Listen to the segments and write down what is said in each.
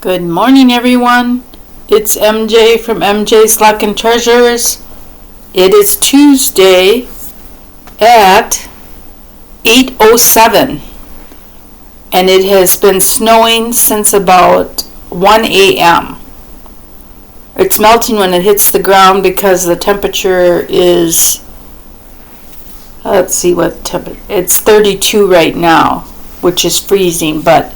Good morning, everyone. It's MJ from MJ's Luck and Treasures. It is Tuesday at 8:07, and it has been snowing since about 1 a.m. It's melting when it hits the ground because the temperature is, let's see what temperature, it's 32 right now, which is freezing, but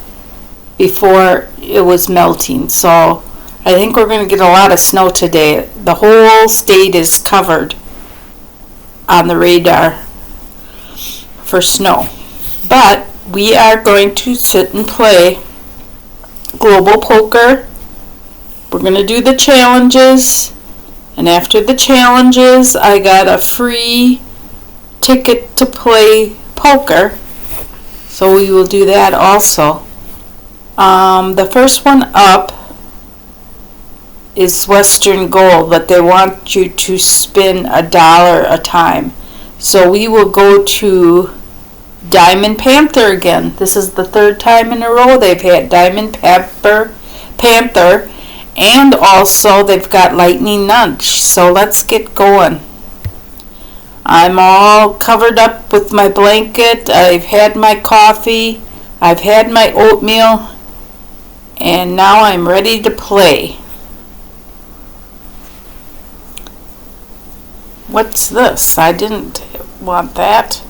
before it was melting. So I think we're going to get a lot of snow today. The whole state is covered on the radar for snow. But we are going to sit and play Global Poker. We're going to do the challenges. And after the challenges, I got a free ticket to play poker. So we will do that also. The first one up is Western Gold, but they want you to spin $1 a time. So we will go to Diamond Panther again. This is the third time in a row they've had Diamond Panther, and also they've got Lightning Nudge. So let's get going. I'm all covered up with my blanket. I've had my coffee. I've had my oatmeal. And now I'm ready to play. What's this? I didn't want that.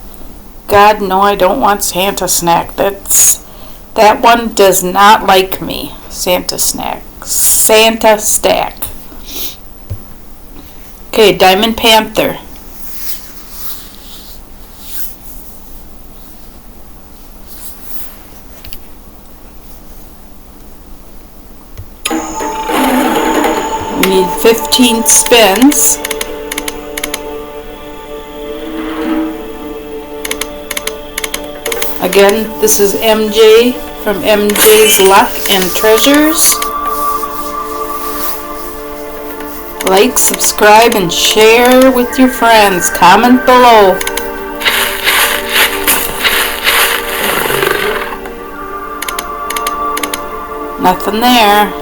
God, no, I don't want Santa Snack. That one does not like me. Santa Stack. Okay, Diamond Panther. We need 15 spins. Again, this is MJ from MJ's Luck and Treasures. Like, subscribe, and share with your friends. Comment below. Nothing there.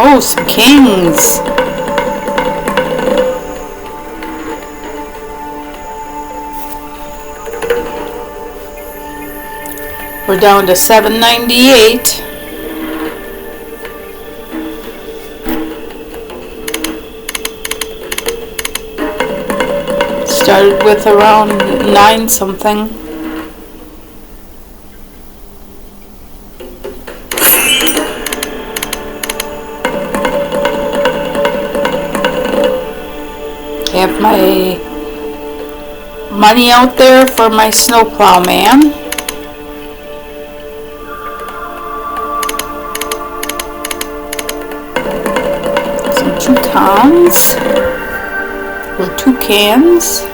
Oh, some kings. We're down to $7.98. Started with around 9 something. Have my money out there for my snowplow man. Some toucans or toucans.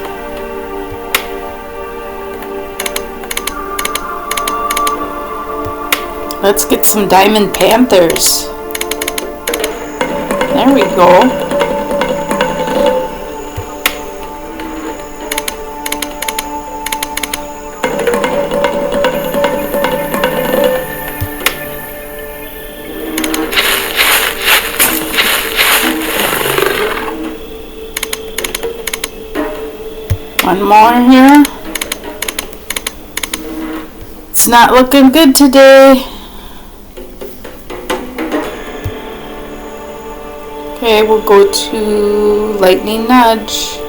Let's get some Diamond Panthers. There we go. One more here. It's not looking good today. Okay, we'll go to Lightning Nudge.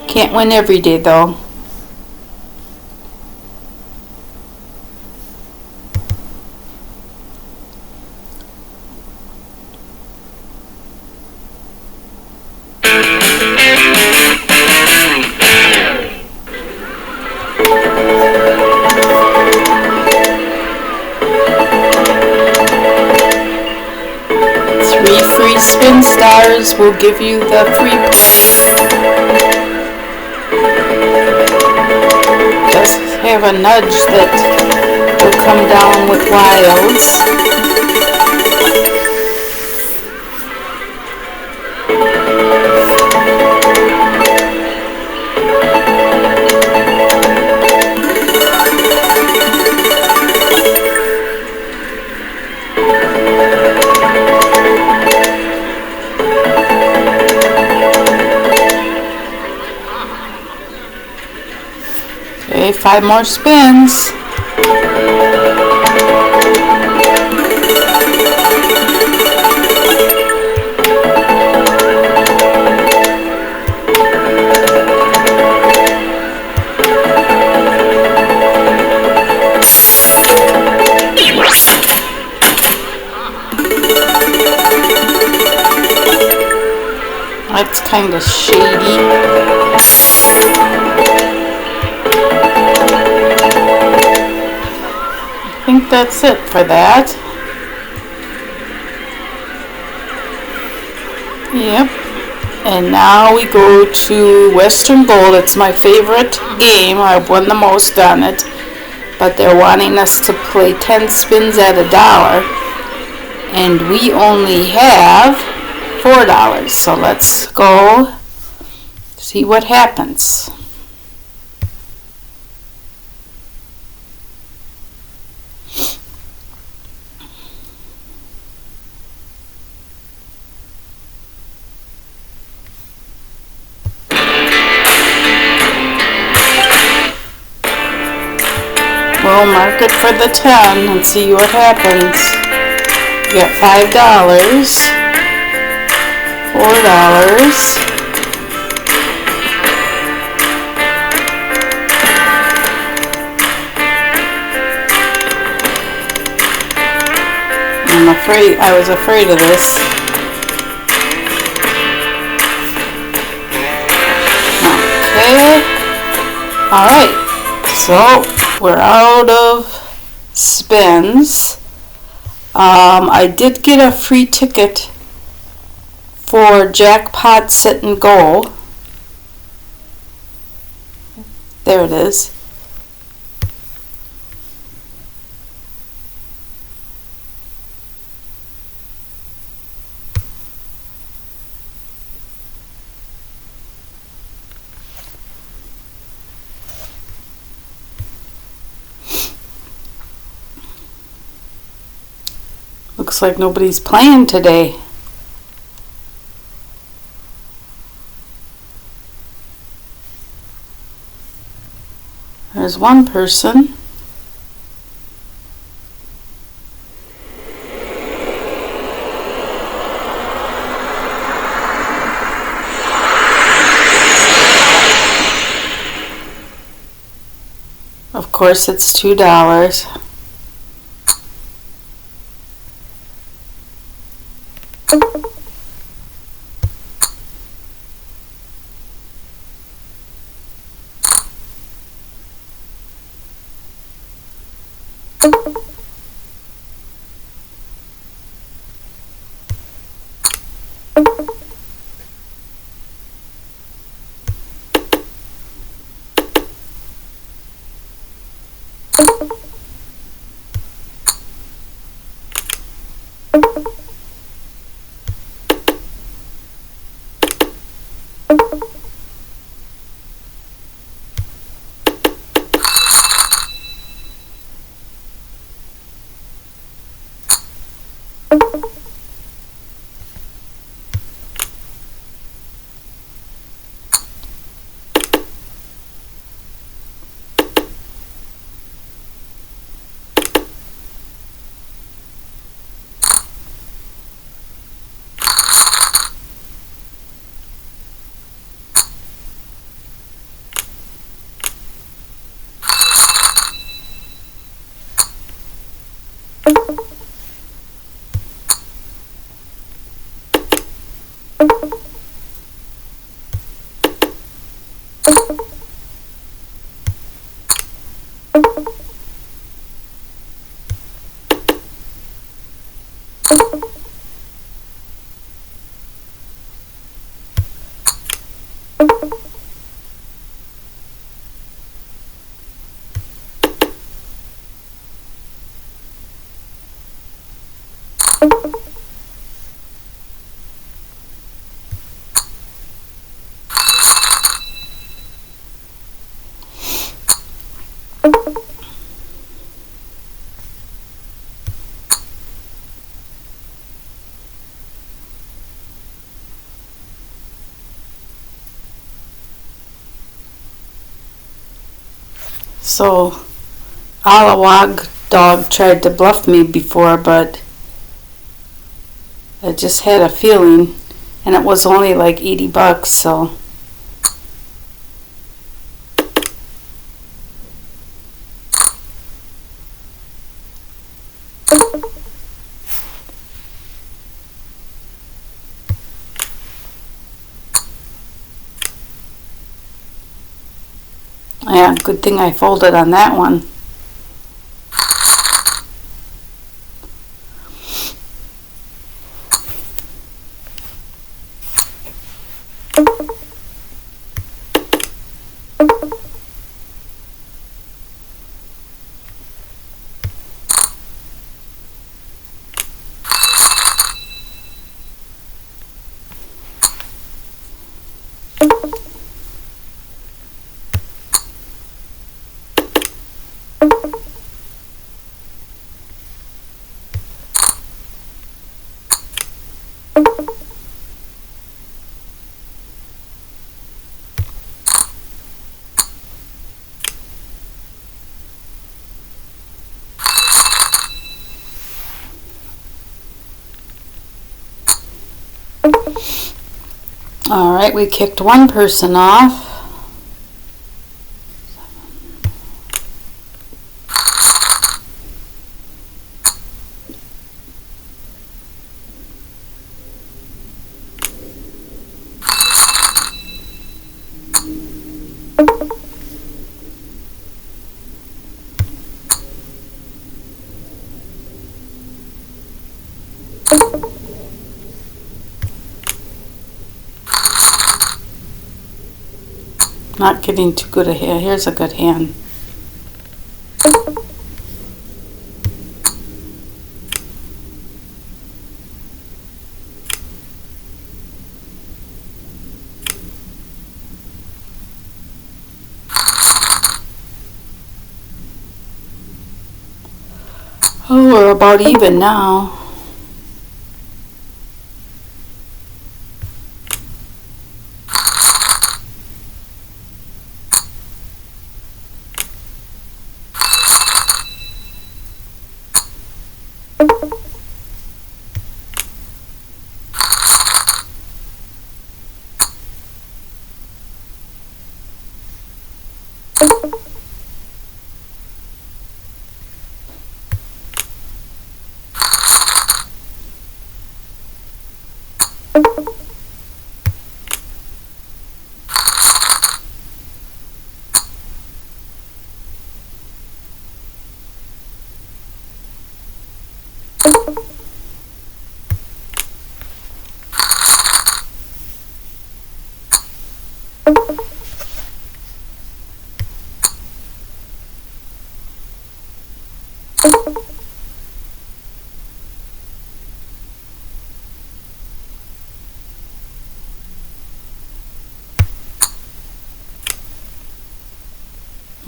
Can't win every day though. Free spin stars will give you the free play. Just have a nudge that will come down with wilds. Okay, 5 more spins. That's kind of shady. I think that's it for that. Yep. And now we go to Western Gold. It's my favorite game. I've won the most on it. But they're wanting us to play 10 spins at $1. And we only have $4. So let's go see what happens. We'll mark it for the 10 and see what happens. You got $5, $4. I was afraid of this. Okay. Alright. So we're out of spins. I did get a free ticket for Jackpot Sit and Go. There it is. Looks like nobody's playing today. There's one person. Of course, it's $2. So Alawag dog tried to bluff me before, but I just had a feeling, and it was only like $80, so. Yeah, good thing I folded on that one. All right, we kicked one person off. Not getting too good a hand. Here's a good hand. Oh, we're about even now.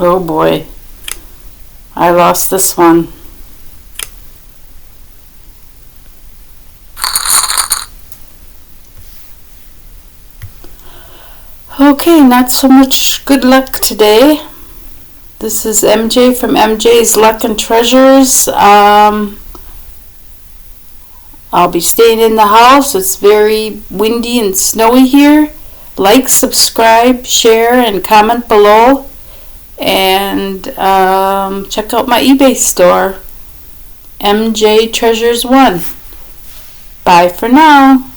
Oh boy, I lost this one. Okay, not so much good luck today. This is MJ from MJ's Luck and Treasures. I'll be staying in the house. It's very windy and snowy here. Like, subscribe, share, and comment below. And check out my eBay store, MJ Treasures 1. Bye for now.